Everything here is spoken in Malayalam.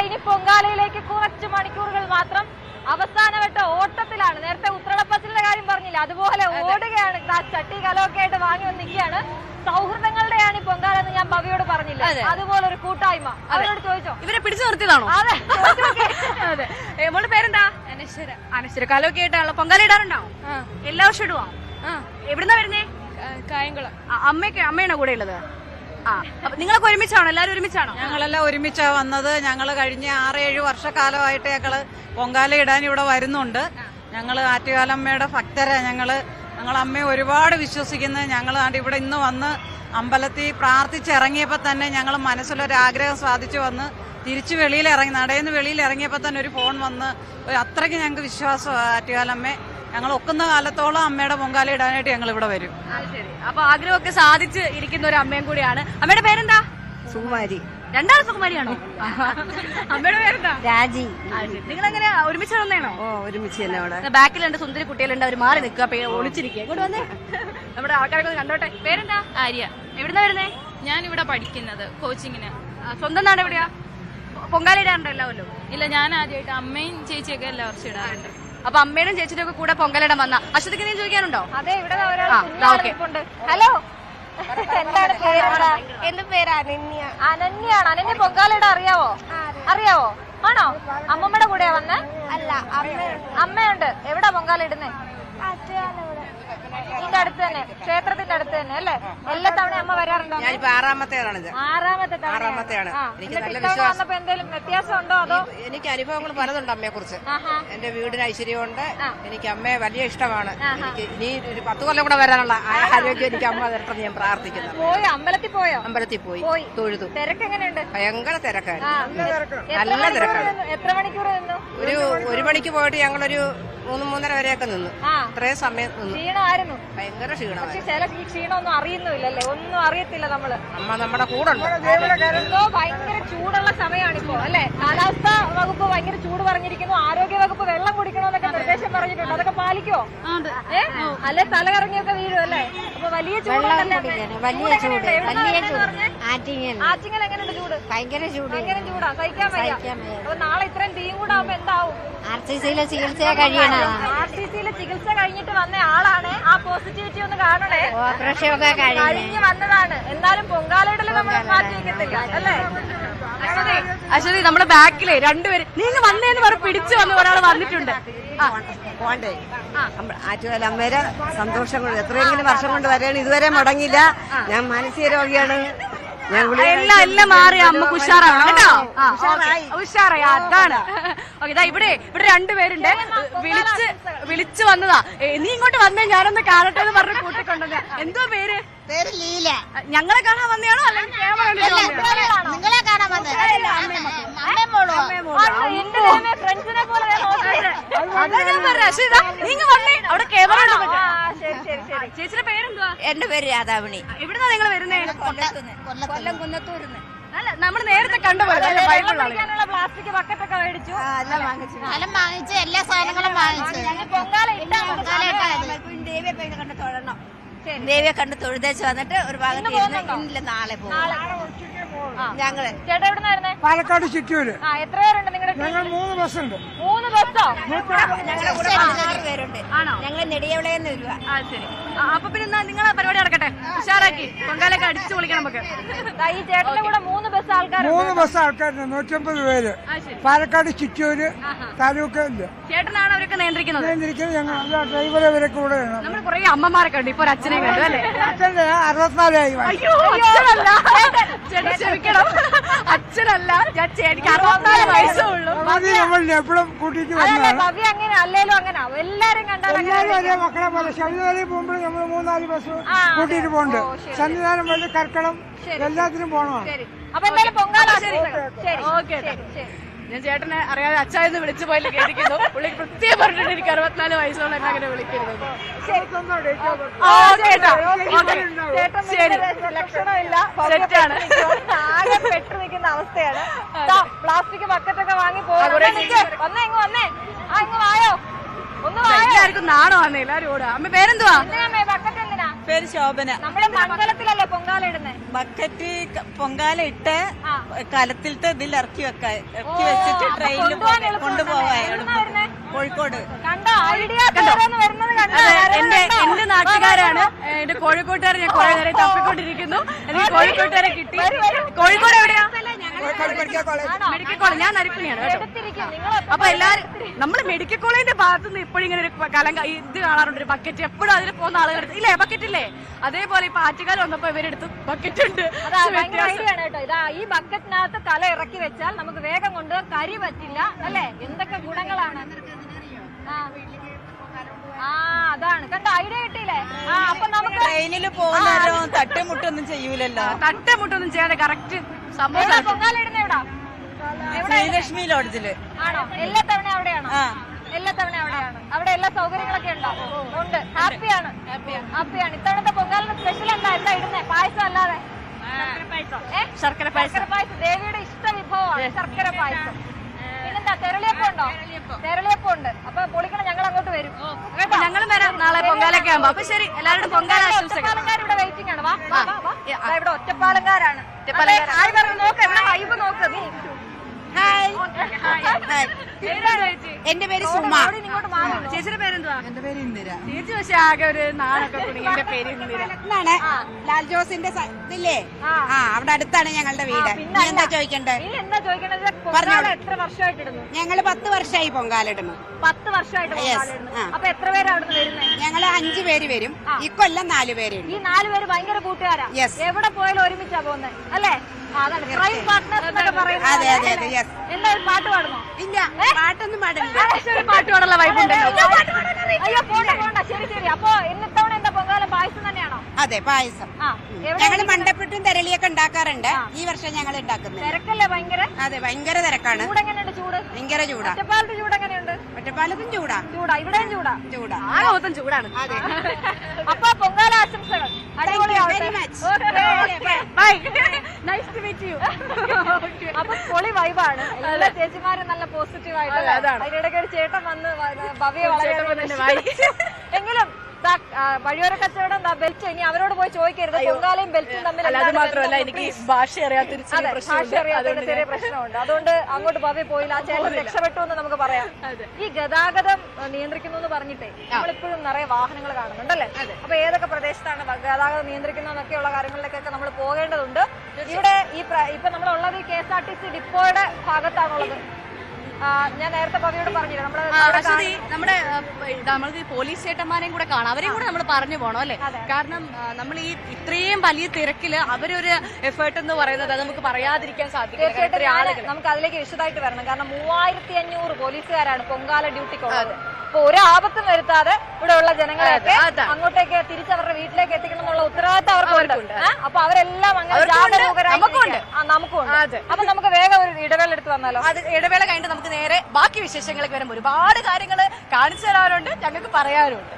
ഇനി പൊങ്കാലയിലേക്ക് കുറച്ച് മണിക്കൂറുകൾ മാത്രം. അവസാനവട്ട ഓട്ടത്തിലാണ്. നേരത്തെ ഉത്രളപ്പച്ചിലിന്റെ കാര്യം പറഞ്ഞില്ല, അതുപോലെ ഓടുകയാണ്. ചട്ടി കലമൊക്കെ ആയിട്ട് വാങ്ങി വന്ന് നിൽക്കുകയാണ്. സൗഹൃദങ്ങളുടെയാണ് ഈ പൊങ്കാല എന്ന് ഞാൻ ഭവിയോട് പറഞ്ഞില്ല. അതുപോലെ ഒരു കൂട്ടായ്മ. അവരോട് ചോദിച്ചോ, ഇവരെ പിടിച്ചു നിർത്തിയതാണോ? അതെ. അതെ. മോളുടെ പേരെന്താ? അനശ്വര. അനശ്വര. കലമൊക്കെ ആയിട്ടാണല്ലോ പൊങ്കാല ഇടാറുണ്ടോ? എല്ലാ വർഷം ഇടുവാ? എവിടുന്നാ വരുന്നേ? കായംകുളം. അമ്മയാണോ കൂടെ ഉള്ളത്? നിങ്ങളൊക്കെ ഒരുമിച്ചാണോ? എല്ലാവരും ഒരുമിച്ചാണോ? ഞങ്ങളെല്ലാം ഒരുമിച്ചാ വന്നത്. ഞങ്ങൾ കഴിഞ്ഞ 6-7 വർഷക്കാലമായിട്ട് ഞങ്ങള് പൊങ്കാല ഇടാൻ ഇവിടെ വരുന്നുണ്ട്. ഞങ്ങള് ആറ്റുകാലമ്മയുടെ ഭക്തരാ. ഞങ്ങളമ്മയെ ഒരുപാട് വിശ്വസിക്കുന്നത്. ഞങ്ങൾ ഇവിടെ ഇന്ന് വന്ന് അമ്പലത്തിൽ പ്രാർത്ഥിച്ചിറങ്ങിയപ്പോൾ തന്നെ ഞങ്ങൾ മനസ്സിലൊരാഗ്രഹം സാധിച്ചു വന്ന് തിരിച്ചു വെളിയിലിറങ്ങി, നടയിൽ വെളിയിലിറങ്ങിയപ്പോൾ തന്നെ ഒരു ഫോൺ വന്ന് അത്രയ്ക്ക് ഞങ്ങൾക്ക് വിശ്വാസം ആറ്റുകാലമ്മേ. ഞങ്ങൾ ഒക്കുന്ന കാലത്തോളം അമ്മയുടെ പൊങ്കാല ഇടാനായിട്ട് ഞങ്ങൾ ഇവിടെ വരും. അപ്പൊ ആഗ്രഹമൊക്കെ സാധിച്ച് ഇരിക്കുന്ന ഒരു അമ്മയും കൂടിയാണ്. അമ്മയുടെ പേരെന്താ? സുകുമാരി. രണ്ടാളും സുകുമാരിയാണോ? അമ്മയുടെ പേരെന്താ? രാജി. നിങ്ങൾ എങ്ങനെ ഒരുമിച്ച് വന്നേണോ? ഒരുമിച്ച് തന്നെ. അവിടെ ബാക്കിൽ രണ്ട് സുന്ദരി കുട്ടികളുണ്ട്, അവർ മാറി നിൽക്കുക, ഒളിച്ചിരിക്കുക. ഇങ്ങോട്ട് വന്നേ, നമ്മുടെ ആൾക്കാരൊക്കെ കണ്ടോട്ടെ. പേരെന്താ? ആര്യ. എവിടുന്നാ വരുന്നേ? ഞാൻ ഇവിടെ പഠിക്കുന്നത് കോച്ചിങ്ങിന്. സ്വന്തം നാട് എവിടെയാ? പൊങ്കാല ഇടാറുണ്ടോ എല്ലാവരും? ഇല്ല, ഞാൻ ആദ്യമായിട്ട്. അമ്മയും ചേച്ചിയൊക്കെ എല്ലാ വർഷം ഇടാറുണ്ട്. അപ്പൊ അമ്മയുടെ ചേച്ചിയുടെ ഒക്കെ കൂടെ പൊങ്കാലയിടാൻ വന്ന അശ്വതിക്ക് നീ ചോദിക്കാനുണ്ടോ? അതെ, ഇവിടെ ഹലോ, എന്താണ് പേര്? എന്റെ പേര് അനന്യ. അനന്യാണ്. അനന്യ പൊങ്കാലയിടാൻ അറിയാവോ? അറിയാവോ? ആണോ? അമ്മമ്മയുടെ കൂടെയാ വന്നേ? അല്ല, അമ്മയുണ്ട്. എവിടാ പൊങ്കാല ഇടുന്നേ? ഇതിന്റെ അടുത്ത് തന്നെ, ക്ഷേത്രത്തിന്റെ അടുത്ത് തന്നെ അല്ലേ? എല്ലാ തവണ അമ്മ വരാറുണ്ടോ? ഞാനിപ്പോ ആറാമത്തെയാണ്. എനിക്ക് നല്ല വിശ്വാസം. വന്നപ്പോ എന്തെങ്കിലും വ്യത്യാസം ഉണ്ടോ? അതോ എനിക്ക് അനുഭവങ്ങൾ പലതുണ്ട് അമ്മയെ കുറിച്ച്. എന്റെ വീടിന് ഐശ്വര്യമുണ്ട്. എനിക്ക് അമ്മയെ വലിയ ഇഷ്ടമാണ്. എനിക്ക് ഇനി ഒരു 10 കൊല്ലം കൂടെ വരാനുള്ള ആരോഗ്യം എനിക്ക് അമ്മ തരട്ടെന്ന് ഞാൻ പ്രാർത്ഥിക്കുന്നു. പോയോ? അമ്പലത്തിൽ പോയോ? അമ്പലത്തിൽ പോയി തൊഴുതു. തിരക്ക് എങ്ങനെയുണ്ട്? ഭയങ്കര തിരക്കായിരുന്നു. നല്ല തിരക്കാണ്. എത്ര മണിക്കൂർ നിന്നു? ഒരു മണിക്ക് പോയിട്ട് ഞങ്ങളൊരു 3-3:30 വരെയൊക്കെ നിന്നു. ഇത്രയും സമയം നിന്നു. ക്ഷീണമായിരുന്നു. ഭയങ്കര ക്ഷീണമായി. പക്ഷെ ചില ഈ ക്ഷീണമൊന്നും അറിയുന്നില്ലല്ലേ? ഒന്നും അറിയത്തില്ല നമ്മള്. അമ്മ നമ്മുടെ കൂടെ ഉണ്ട്. എന്തോ ഭയങ്കര ചൂടുള്ള സമയമാണിപ്പോ അല്ലെ? കാലാവസ്ഥാ വകുപ്പ് ഭയങ്കര ചൂട് പറഞ്ഞിരിക്കുന്നു. ആരോഗ്യ വകുപ്പ് വെള്ളം കുടിക്കണമെന്നൊക്കെ നിർദ്ദേശം പറഞ്ഞിട്ടുണ്ട്. അതൊക്കെ പാലിക്കോ? അല്ലെ തലകറങ്ങിയൊക്കെ വീഴും അല്ലേ? അപ്പൊ വലിയ ചൂടുണ്ടല്ലേ? ആറ്റിങ്ങൽ എങ്ങനെയുണ്ട് ചൂട്? ഭയങ്കര ചൂട്. ഭയങ്കര ചൂടാ, സഹിക്കാൻ വയ്യ. അപ്പൊ നാളെ ഇത്രയും തീയും കൂടെ ആവുമ്പോ എന്താവും? RCCയിലെ ചികിത്സ കഴിയണം. RCCയിലെ ചികിത്സ കഴിഞ്ഞിട്ട് വന്ന ആളാണ്. ആ പോസിറ്റിവിറ്റി ഒന്ന് കാണണേ. ഓപ്പറേഷനൊക്കെ കഴിഞ്ഞ് വന്നതാണ്. എന്നാലും പൊങ്കാലയിടല് നമ്മൾ മാറ്റി വയ്ക്കത്തില്ല അല്ലേ? അശ്വതി, നമ്മുടെ ബാക്കിലെ രണ്ടുപേര് നീங்க വന്നേന്ന് പറഞ്ഞ് പിടിച്ചു വന്ന് ഒരാൾ വന്നിട്ടുണ്ട്. പോണ്ടേ? ആറ്റുകാലമ്മേരെ സന്തോഷം കൊണ്ട് എത്രയെങ്കിലും വർഷം കൊണ്ട് വരെയാണ്, ഇതുവരെ മുടങ്ങില്ല. ഞാൻ മാനസിക രോഗിയാണ്. എല്ലാം മാറി അമ്മക്ക് ഉഷാറാണ് കേട്ടോ. ഉഷാറായി. അതാണ്. ഇതാ ഇവിടെ രണ്ടുപേരുണ്ട്. വിളിച്ചു വന്നതാ. നീ ഇങ്ങോട്ട് വന്നേ, ഞാനൊന്ന് കാണട്ടെ എന്ന് പറഞ്ഞ് കൂട്ടിക്കൊണ്ടുവന്ന. എന്തോ പേര്? ലീല. ഞങ്ങളെ കാണാൻ വന്നയാണോ അല്ലെങ്കിൽ നിങ്ങളെ കാണാൻ വന്നേ? ഫ്രണ്ട്സിനെ പോലെ നീங்க വന്നേ, അവിടെ ക്യാമറ. ചേച്ചിയുടെ പേരെന്തുവാ? എന്റെ പേര് രാധാമണി. എവിടുന്നാ നിങ്ങൾ വരുന്നേ? കൊല്ലം കുന്നത്തൂരിന്ന്. അല്ല, നമ്മൾ നേരത്തെ കണ്ടുപോലെ പ്ലാസ്റ്റിക് ബക്കറ്റൊക്കെ മേടിച്ചു, ഫലം വാങ്ങിച്ചു, എല്ലാ സാധനങ്ങളും വാങ്ങിച്ചു. പൊങ്കാല ദേവിയെ കണ്ട് തൊഴണം. ദേവിയെ കണ്ട് തൊഴുതേച്ച് വന്നിട്ട് ഒരു ഭാഗത്ത് ഇന്നില്ല, നാളെ പോകും. ഞങ്ങള് ചേട്ടാ എവിടുന്നായിരുന്നേ? പാലക്കാട് ചിറ്റൂര്. എത്ര പേരുണ്ട് നിങ്ങളുടെ? ഞങ്ങൾ 3 ബസ്സുണ്ട്. 3 ബസ്സോ? ഞങ്ങളുടെ കൂടെ 16 പേരുണ്ട്. ആണോ? ഞങ്ങൾ നെടിയവിളയെന്ന് വരുവാ. ശരി. അപ്പൊ പിന്നെ നിങ്ങളെ പരിപാടി നടക്കട്ടെ, ഉഷാറാക്കി പൊങ്കാലൊക്കെ അടിച്ചു പൊളിക്കണം നമുക്ക്. ഈ ചേട്ടന്റെ കൂടെ 3 ബസ് ആൾക്കാർ. 3 ബസ് ആൾക്കാരുണ്ട്, 150 പേര്. പാലക്കാട് ചിറ്റൂര് താലൂക്ക്. ചേട്ടനാണ് അവരൊക്കെ നിയന്ത്രിക്കുന്നത്. ഞങ്ങൾ ഡ്രൈവറെ വരെ കൂടെ. നമ്മൾ കുറെ അമ്മമാരൊക്കെ ഉണ്ട്. ഇപ്പൊ ഒരു അച്ഛനെ കണ്ടു അല്ലേ? 64 ആയി. അയ്യോ, അച്ഛനല്ല ചേട്ടാ, ക്ഷമിക്കണം. അച്ഛനല്ല, എനിക്ക് 64 വയസ്സേ ഉള്ളൂ. നമ്മൾ എപ്പോഴും കൂട്ടിട്ട് വന്നതാണ്. അങ്ങനെ അല്ലേലും അങ്ങനെ എല്ലാരും എല്ലാവരും ഒരേ മക്കളെ പോലെ. ശബരിമല പോകുമ്പോൾ നമ്മൾ 3-4 ബസ് കൂട്ടിയിട്ട് പോകുന്നുണ്ട്. സന്നിധാനം വഴി കർക്കളം എല്ലാത്തിനും പോകണം. അപ്പൊ എന്തായാലും പൊങ്കാല. ഓക്കെ. ഞാൻ ചേട്ടനെ അറിയാതെ അച്ഛന്ന് വിളിച്ചു പോയില്ല കേൾക്കുന്നു. പുള്ളിക്ക് പ്രത്യേകം പറഞ്ഞിട്ട് എനിക്ക് 64 വയസ്സുള്ള എന്നെ അങ്ങനെ വിളിക്കരുത്. ലക്ഷണമില്ല, ആകെ പെട്ടു നിൽക്കുന്ന അവസ്ഥയാണ്. പ്ലാസ്റ്റിക് ബക്കറ്റൊക്കെ വാങ്ങി വന്നേ, ഇങ്ങ് വായോ, ഒന്ന് വായോ. എല്ലാവർക്കും നാണോ വന്നേ, എല്ലാരും ഓടുക. അമ്മ പേരെന്തുവാ? ബക്കറ്റ് എന്തിനാ? പേര് ശോഭന. നമ്മുടെ മംഗലത്തിലല്ലേ പൊങ്കാല ഇടുന്നേ? ബക്കറ്റ് പൊങ്കാല ഇട്ട് കലത്തിലത്തെ ഇതിൽ ഇറക്കി വെച്ചിട്ട് ട്രെയിനിൽ കൊണ്ടുപോവാൻ കോഴിക്കോട്. കണ്ടോ ഐഡിയ വരുന്നത് കണ്ടോ? എന്റെ നാട്ടുകാരാണ്, എന്റെ കോഴിക്കോട്ടുകാരെ ഞാൻ കുറെ നേരം തപ്പിക്കൊണ്ടിരിക്കുന്നു. എനിക്ക് കോഴിക്കോട്ടുകാരെ കിട്ടി. കോഴിക്കോട് എവിടെയാ? Medical college. ഞാൻ നരിക്കുനിയാണ് കേട്ടോ. അപ്പൊ എല്ലാരും നമ്മള് മെഡിക്കൽ കോളേജിന്റെ ഭാഗത്തുനിന്ന് ഇപ്പോഴും ഇങ്ങനെ ഒരു ഇത് കാണാറുണ്ട്, ഒരു ബക്കറ്റ്. എപ്പോഴും അതിൽ പോകുന്ന ആളുകൾ ഇല്ലേ, ബക്കറ്റ് ഇല്ലേ? അതേപോലെ ഇപ്പൊ ആറ്റുകാലം വന്നപ്പോ ഇവരെടുത്ത് ബക്കറ്റ് ഉണ്ട്. കേട്ടോ, ഇതാ ഈ ബക്കറ്റിനകത്ത് കല ഇറക്കി വെച്ചാൽ നമുക്ക് വേഗം കൊണ്ട് കരി പറ്റില്ല അല്ലേ? എന്തൊക്കെ ഗുണങ്ങളാണ്. അതാണ് കണ്ടോ, ഐഡിയ കിട്ടിയില്ലേ? അപ്പൊ നമുക്ക് ട്രെയിനിൽ പോകുന്നവരോ തട്ടുമുട്ടൊന്നും ചെയ്യൂലല്ലോ. തട്ടുമുട്ടൊന്നും ചെയ്യാതെ കറക്റ്റ് സംഭവം. പൊങ്കാല ഇടുന്ന എവിടാ? ശ്രീലക്ഷ്മി ലോഡ്ജില്. ആണോ? എല്ലാ തവണ അവിടെയാണോ? എല്ലാ തവണ അവിടെയാണ്. അവിടെ എല്ലാ സൗകര്യങ്ങളൊക്കെ ഉണ്ടോ? ഉണ്ട്. ഹാപ്പിയാണ്. ഇത്തവണത്തെ പൊങ്കാലിന് സ്പെഷ്യൽ എന്താ ഇടുന്നേ? പായസം അല്ലാതെ ശർക്കര പായസം. ദേവിയുടെ ഇഷ്ട വിഭവമാണ് ശർക്കര പായസം. പിന്നെന്താ, തെരളിയപ്പം ഉണ്ടോ? തെരളിയപ്പം ഉണ്ട്. അപ്പൊ പൊളിക്കണം, ഞങ്ങൾ അങ്ങോട്ട് വരും. ഞങ്ങളും വരാം നാളെ പൊങ്കാലൊക്കെ ആകുമ്പോ. അപ്പൊ ശരി, എല്ലാവരും പൊങ്കാല ആശംസകൾ. ഒറ്റപ്പാലംകാർ ഇവിടെ വെയിറ്റിംഗ് ആണ്. ഇവിടെ ഒറ്റപ്പാലംകാരാണ്. ഹായ് പറഞ്ഞു നോക്ക്, ഇവിടെ വൈബ് നോക്ക്. നീ എന്റെ പേര് സുമ. ഇങ്ങോട്ട് മാറി. ചേച്ചിയുടെ പേരെന്തുവാ? എന്റെ പേര് ഇന്ദിര. ചേച്ചി പക്ഷെ ആകെ ഒരു നാണൊക്കെ കുടുങ്ങി. എന്റെ പേര് ഇന്ദിര. ലാൽ ജോസിന്റെ ഇതില്ലേ, അവിടെ അടുത്താണ് ഞങ്ങളുടെ വീട്. എന്താ ചോദിക്കണ്ടേ? എന്താ ചോദിക്കണത്? പൊങ്കാല എത്ര വർഷമായിട്ട് ഇടുന്നു? ഞങ്ങള് 10 വർഷമായി പൊങ്കാലിടുന്നു. 10 വർഷമായിട്ട് പൊങ്കാല ഇടുന്നു. അപ്പൊ എത്ര പേര് അവിടെ നിന്ന് വരുന്നത്? ഞങ്ങള് 5 പേര് വരും. ഇക്കൊല്ലം 4 പേരുണ്ട്. ഈ 4 പേര് ഭയങ്കര കൂട്ടുകാരാ. എവിടെ പോയാലും ഒരുമിച്ചാ പോകുന്നത് അല്ലേ? അതാണ് ക്രൈം പാർട്ട്നേഴ്സ് എന്നൊക്കെ പറയുന്നത്. അതെ അതെ അതെ. യെസ്. എന്തായാലും പാട്ട് പാടുന്നോ? ഇല്ല, പാട്ടൊന്നും പാടില്ല. പാട്ട് പാടുള്ള വൈബ് ഉണ്ടല്ലോ. അയ്യോ പോണ്ട. ശരി. അപ്പൊ ഇത്തവണ എന്താ പൊങ്കാല പായസം തന്നെയാണോ? അതെ, പായസം. ഞങ്ങള് മണ്ടപ്പെട്ടും തെരളിയൊക്കെ ഉണ്ടാക്കാറുണ്ട്. ഈ വർഷം ഞങ്ങൾ ഉണ്ടാക്കുന്നത്. തിരക്കല്ലേ ഭയങ്കര? അതെ, ഭയങ്കര തിരക്കാണ്. ചൂടെങ്ങനെയുണ്ട്? ചൂട് ഭയങ്കര ചൂടാ. ഒറ്റപ്പാലത്ത് ചൂട് എങ്ങനെയുണ്ട്? ഒറ്റപ്പാലത്തും ചൂടാ. ഇവിടെയും ചൂടാ. ആകെ മൊത്തം ചൂടാണ്. അതെ. അപ്പൊ പൊങ്കാല ആശംസകൾ. അടിപൊളിയാവട്ടെ. Bye. Nice to meet you. അപ്പൊ പൊളി വൈബാണ്. എല്ലാ ചേച്ചിമാരും നല്ല പോസിറ്റീവ് ആയിട്ട്. അതിനിടയ്ക്ക് ഒരു ചേട്ടൻ വന്ന് ഭവ്യ വളരെ എങ്കിലും വഴിയോര കച്ചവടം ബെൽറ്റ്. ഇനി അവരോട് പോയി ചോദിക്കരുത്, പൊങ്കാലയും ബെൽറ്റും തമ്മിൽ. അത് മാത്രമല്ല, എനിക്ക് ഭാഷ അറിയാത്തൊരു ചെറിയ പ്രശ്നമുണ്ട്. അതുകൊണ്ട് അങ്ങോട്ട് ഭവ്യ പോയില്ല. ആ ചേട്ടൻ രക്ഷപ്പെട്ടു എന്ന് നമുക്ക് പറയാം. ഈ ഗതാഗതം നിയന്ത്രിക്കുന്നു എന്ന് പറഞ്ഞിട്ടേ നമ്മളിപ്പോഴും നിറയെ വാഹനങ്ങൾ കാണുന്നുണ്ടല്ലേ? അപ്പൊ ഏതൊക്കെ പ്രദേശത്താണ് ഗതാഗതം നിയന്ത്രിക്കുന്നതെന്നൊക്കെയുള്ള കാര്യങ്ങളിലേക്കൊക്കെ നമ്മൾ പോകേണ്ടതുണ്ട്. ഇവിടെ ഇപ്പൊ നമ്മളുള്ളത് KSRTC ഡിപ്പോയുടെ ഭാഗത്താണുള്ളത്. ഞാൻ നേരത്തെ ഭവ്യോട് പറഞ്ഞില്ല, നമ്മൾക്ക് പോലീസ് ചേട്ടന്മാരെയും കൂടെ കാണാം. അവരെയും കൂടെ നമ്മൾ പറഞ്ഞു പോകണം അല്ലെ? കാരണം നമ്മൾ ഈ ഇത്രയും വലിയ തിരക്കില് അവരൊരു എഫേർട്ട് എന്ന് പറയുന്നത് അത് നമുക്ക് പറയാതിരിക്കാൻ സാധിക്കും. നമുക്ക് അതിലേക്ക് വിശദമായിട്ട് വരണം. കാരണം 3500 പോലീസുകാരാണ് പൊങ്കാല ഡ്യൂട്ടിക്കുള്ളത്. അപ്പൊ ഒരു ആപത്തും വരുത്താതെ ഇവിടെ ഉള്ള ജനങ്ങളെയൊക്കെ അങ്ങോട്ടേക്ക് തിരിച്ചവരുടെ വീട്ടിലേക്ക് എത്തിക്കണം എന്നുള്ള ഉത്തരവാദിത്തം അവർക്കുണ്ട്. അപ്പൊ അവരെല്ലാം അങ്ങനെ നമുക്കുണ്ട്. അപ്പൊ നമുക്ക് വേഗം ഒരു ഇടവേള എടുത്ത് വന്നാലോ? അത് ഇടവേള കഴിഞ്ഞിട്ട് നമുക്ക് നേരെ ബാക്കി വിശേഷങ്ങൾക്ക് വരും. ഒരുപാട് കാര്യങ്ങൾ കാണിച്ചു തരാറുണ്ട്, ഞങ്ങൾക്ക് പറയാറുണ്ട്.